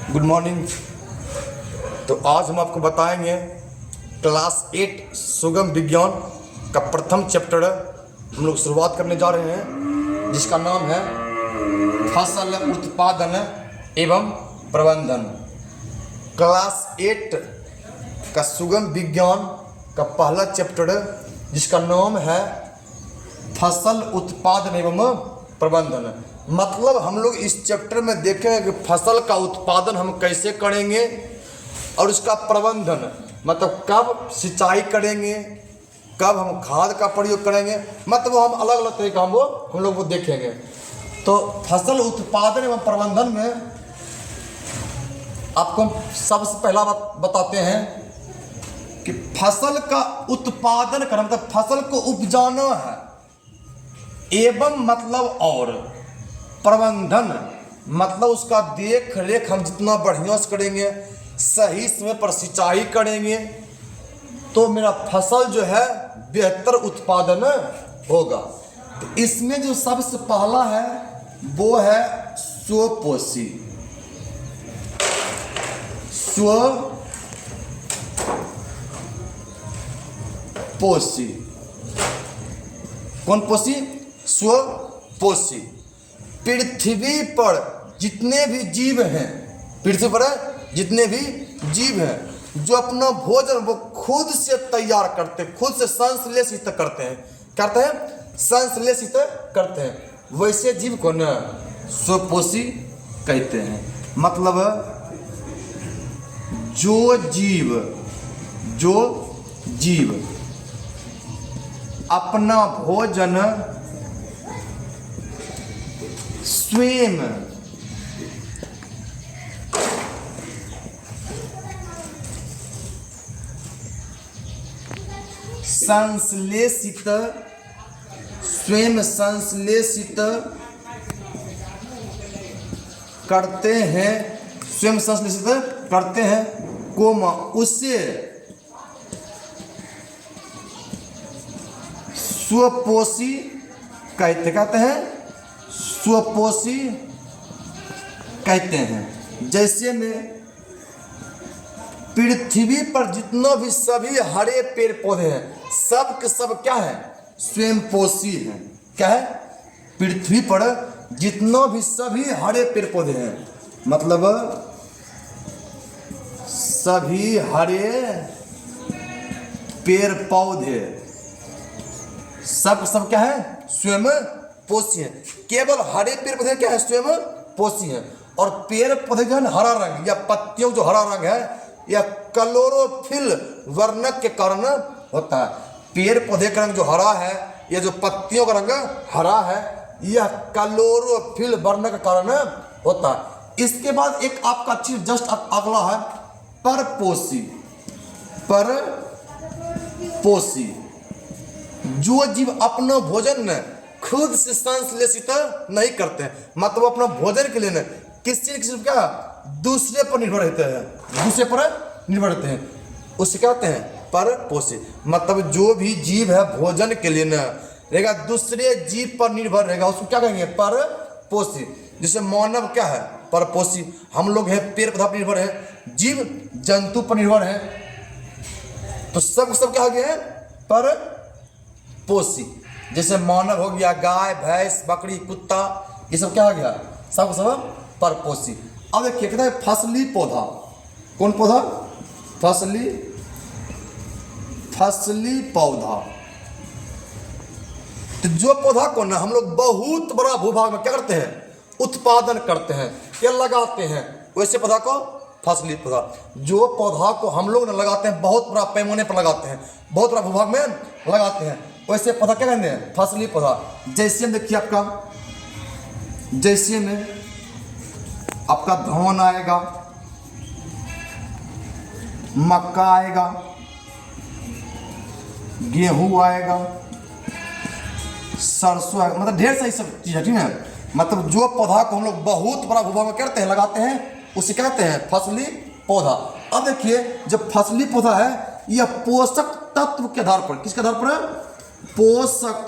Good morning. तो आज हम आपको बताएंगे क्लास 8 सुगम विज्ञान का प्रथम चैप्टर हम लोग शुरुआत करने जा रहे हैं, जिसका नाम है फसल उत्पादन एवं प्रबंधन। क्लास 8 का सुगम विज्ञान का पहला चैप्टर जिसका नाम है फसल उत्पादन एवं प्रबंधन। मतलब हम लोग इस चैप्टर में देखेंगे कि फसल का उत्पादन हम कैसे करेंगे और उसका प्रबंधन, मतलब कब सिंचाई करेंगे, कब हम खाद का प्रयोग करेंगे, मतलब वो हम अलग अलग तरीका हम लोग वो देखेंगे। तो फसल उत्पादन एवं प्रबंधन में आपको सबसे पहला बात बताते हैं कि फसल का उत्पादन करना मतलब फसल को उपजाना है, एवं मतलब और प्रबंधन मतलब उसका देख रेख हम जितना बढ़िया से करेंगे, सही समय पर सिंचाई करेंगे, तो मेरा फसल जो है बेहतर उत्पादन होगा। तो इसमें जो सबसे पहला है वो है स्वपोषी। स्वपोषी कौन पोषी? स्वपोषी। पृथ्वी पर जितने भी जीव हैं, पृथ्वी पर जितने भी जीव हैं जो अपना भोजन वो खुद से तैयार करते हैं, खुद से संश्लेषित करते हैं, संश्लेषित करते हैं, वैसे जीव को न स्वपोषी कहते हैं। मतलब जो जीव अपना भोजन स्वयं संश्लेषित करते हैं, कोमा उसे स्वपोषी कहते हैं, स्वपोषी कहते हैं। जैसे में पृथ्वी पर जितना भी सभी हरे पेड़ पौधे हैं, सब के सब क्या है? स्वयं पोषी हैं। क्या है? पृथ्वी पर जितना भी सभी हरे पेड़ पौधे हैं, मतलब सभी हरे पेड़ पौधे सब क्या है? स्वयं पोषी है। केवल हरे पेड़ पौधे क्या है? स्वयं पोषी है। और पेड़ पौधे जो है हरा रंग या पत्तियों जो हरा रंग है या क्लोरोफिल वर्णक के कारण होता है। पेड़ पौधे का रंग जो हरा है, ये जो पत्तियों का रंग हरा है, यह क्लोरोफिल वर्णक के कारण होता है। इसके बाद एक आपका चीज जस्ट अगला है परपोषी। परपोषी जो जीव अपना भोजन खुद से संश्लेषित नहीं करते हैं, मतलब अपना भोजन के लिए न किसी क्या दूसरे पर निर्भर रहते हैं, उससे क्या कहते हैं? परपोषी। मतलब जो भी जीव है भोजन के लिए न रहेगा दूसरे जीव पर निर्भर रहेगा, उसको क्या कहेंगे? परपोषी। जैसे मानव क्या है? परपोषी। हम लोग हैं पेड़ पौधा पर निर्भर है, जीव जंतु पर निर्भर है, तो सब क्या हो गया है? परपोषी। जैसे मानव हो गया, गाय भैंस बकरी कुत्ता, ये सब क्या हो गया? सब परपोषी। अब देखिए कहते हैं फसली पौधा। कौन पौधा? फसली पौधा। तो जो पौधा को ना हम लोग बहुत बड़ा भूभाग में क्या करते हैं? उत्पादन करते हैं या लगाते हैं, वैसे पौधा को फसली पौधा। जो पौधा को हम लोग ना लगाते हैं, बहुत बड़ा पैमाने पर लगाते हैं, बहुत बड़ा भूभाग में लगाते हैं, वैसे पौधा क्या कहते हैं? फसली पौधा। जैसे में देखिए आपका धान आएगा, मक्का आएगा, गेहूं आएगा, सरसों आएगा, मतलब ढेर सारी सब चीज है, ठीक है। मतलब जो पौधा को हम लोग बहुत बड़ा भूभाग में करते हैं, लगाते हैं, उसे कहते हैं फसली पौधा। अब देखिए जब फसली पौधा है, यह पोषक तत्व के आधार पर, किसके आधार पर? पोषक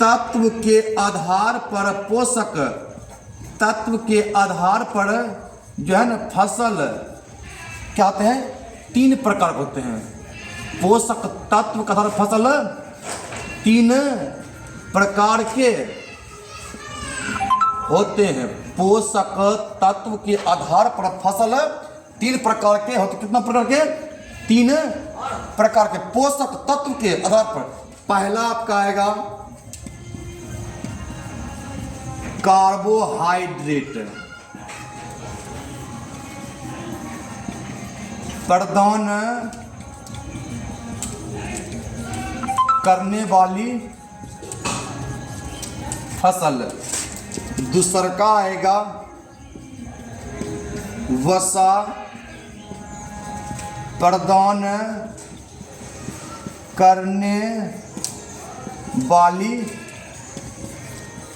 तत्व के आधार पर पोषक तत्व के आधार पर जो है ना फसल क्या होते हैं, 3 प्रकार के होते हैं। पोषक तत्व के आधार पर फसल 3 प्रकार के होते हैं। पोषक तत्व के आधार पर फसल 3 प्रकार के होते। कितना प्रकार के? 3 प्रकार के पोषक तत्व के आधार पर। पहला आपका आएगा कार्बोहाइड्रेट प्रदान करने वाली फसल। दूसरा का आएगा वसा प्रदान करने वाली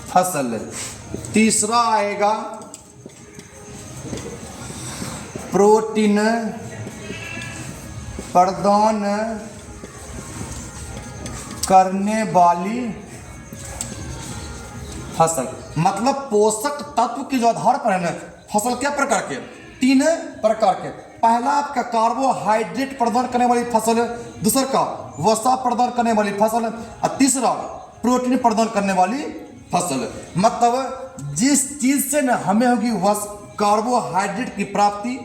फसल। तीसरा आएगा प्रोटीन प्रदान करने वाली फसल। मतलब पोषक तत्व के जो आधार पर है ना फसल क्या प्रकार के? 3 प्रकार के। पहला आपका कार्बोहाइड्रेट प्रदान करने वाली फसल, दूसरा का वसा प्रदान करने वाली फसल और तीसरा प्रोटीन प्रदान करने वाली फसल। मतलब जिस चीज से ना हमें होगी कार्बोहाइड्रेट की प्राप्ति,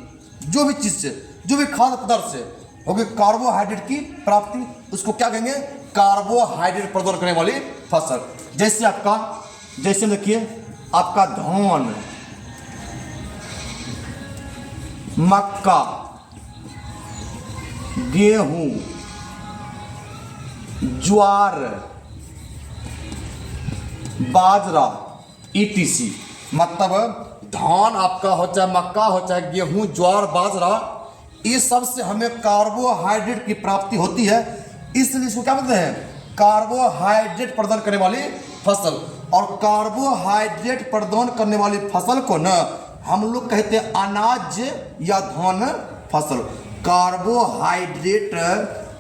जो भी चीज से, जो भी खाद्य पदार्थ से होगी कार्बोहाइड्रेट की प्राप्ति, उसको क्या कहेंगे? कार्बोहाइड्रेट प्रदान करने वाली फसल। जैसे आपका, जैसे देखिए आपका धान, मक्का, गेहूं, ज्वार, बाजरा etc। मतलब धान आपका हो चाहे मक्का हो चाहे गेहूं, ज्वार, बाजरा, इस सब से हमें कार्बोहाइड्रेट की प्राप्ति होती है। इसलिए इसको क्या बोलते हैं? कार्बोहाइड्रेट प्रदान करने वाली फसल। और कार्बोहाइड्रेट प्रदान करने वाली फसल को ना हम लोग कहते हैं अनाज या धान फसल। कार्बोहाइड्रेट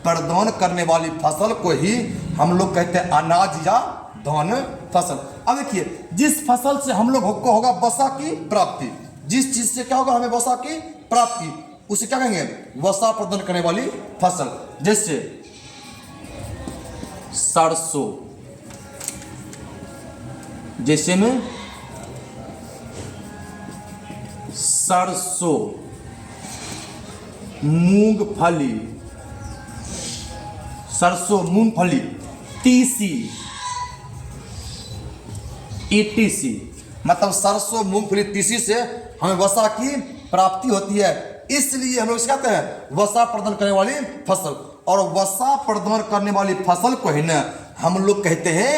प्रदान करने वाली फसल को ही हम लोग कहते हैं अनाज या धान फसल। अब देखिए जिस फसल से हम लोग को होगा वसा की प्राप्ति, जिस चीज से क्या होगा हमें वसा की प्राप्ति, उसे क्या कहेंगे? वसा प्रदान करने वाली फसल। जैसे सरसों, जैसे में सरसों, मूंगफली, सरसों, मूंगफली, तीसी etc। मतलब सरसों, मूंगफली, तीसी से हमें वसा की प्राप्ति होती है। इसलिए हम लोग कहते हैं वसा प्रदान करने वाली फसल। और वसा प्रदान करने वाली फसल को ही ना हम लोग कहते हैं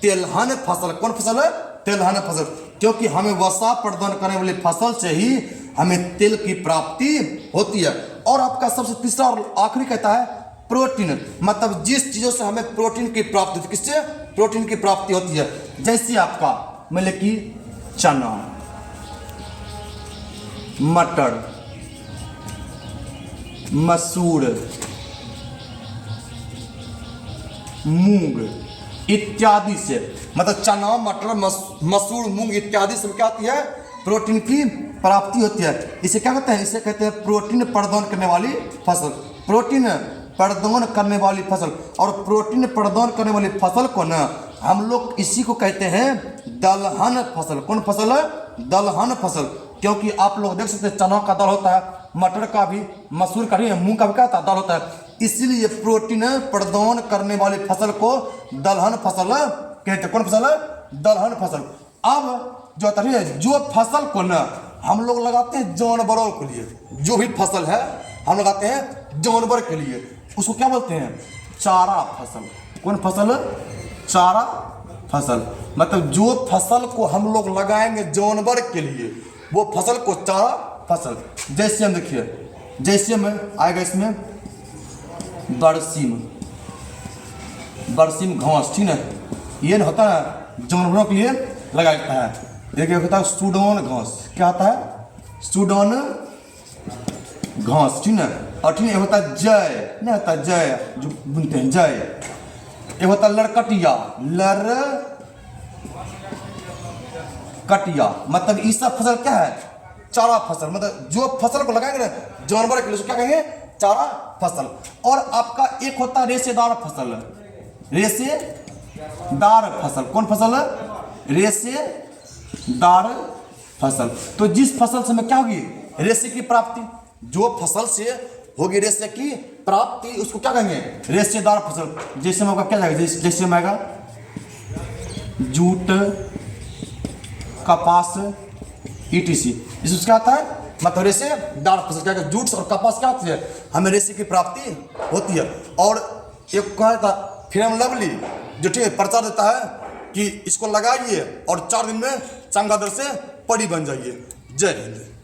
तेलहन फसल। कौन फसल है? तेलहन फसल। क्योंकि हमें वसा प्रदान करने वाली फसल से ही हमें तेल की प्राप्ति होती है। और आपका सबसे तीसरा और आखिरी कहता है प्रोटीन। मतलब जिस चीजों से हमें प्रोटीन की प्राप्ति होती है, किससे? प्रोटीन की प्राप्ति होती है। जैसे आपका मतलब कि चना, मटर, मसूर, मूंग इत्यादि से, मतलब चना, मटर, मसूर, मूंग इत्यादि से क्या होती है? प्रोटीन की प्राप्ति होती है। इसे क्या कहते हैं? इसे कहते हैं प्रोटीन प्रदान करने वाली फसल। प्रोटीन प्रदान करने वाली फसल। और प्रोटीन प्रदान करने वाली फसल को ना हम लोग इसी को कहते हैं दलहन फसल। कौन फसल है? दलहन फसल। क्योंकि आप लोग देख सकते हैं चना का दाल होता है, मटर का भी, मसूर का भी, मूंग का भी क्या दाल होता है। इसीलिए प्रोटीन प्रदान करने वाली फसल को दलहन फसल कहते हैं। कौन फसल है? दलहन फसल। अब जो है जो फसल को ना हम लोग लगाते हैं जानवरों के लिए, जो भी फसल है हम लगाते हैं जानवर के लिए, उसको क्या बोलते हैं? चारा फसल। कौन फसल? चारा फसल। मतलब जो फसल को हम लोग लगाएंगे जानवर के लिए वो फसल को चारा फसल। जैसे हम देखिए, जैसे में आएगा इसमें बरसीम, बरसीम घास, ठीक है, ये ना होता है जानवरों के लिए लगाया जाता है। देखिए होता है सूडान घास, क्या होता है? सूडान घास, ठीक है। और ठीक है होता है जय, नहीं होता जय जो बुनते हैं जय। एक होता है लड़कटिया, कटिया, मतलब ये सब फसल क्या है? चारा फसल। मतलब जो फसल को लगाएंगे ना जानवर के लिए, उसको क्या कहेंगे? चारा फसल। और आपका एक होता है रेशेदार फसल। रेशेदार फसल, कौन फसल? रेशेदार फसल। तो जिस फसल से में क्या होगी? रेशे की प्राप्ति। जो फसल से होगी रेशे की प्राप्ति, उसको क्या कहेंगे? रेशेदार फसल। जैसे में आपका क्या जाएगा? जैसे में आएगा जूट, कपास, ETC। इसमें क्या आता है? मतलब रेशेदार फसल। क्या जूट और कपास क्या होती है? हमें रेशे की प्राप्ति होती है। और एक कहा था फेयर लवली, जो ठीक है प्रचार देता है कि इसको लगाइए और 4 दिन में चमगादड़ से परी बन जाइए। जय हिंद।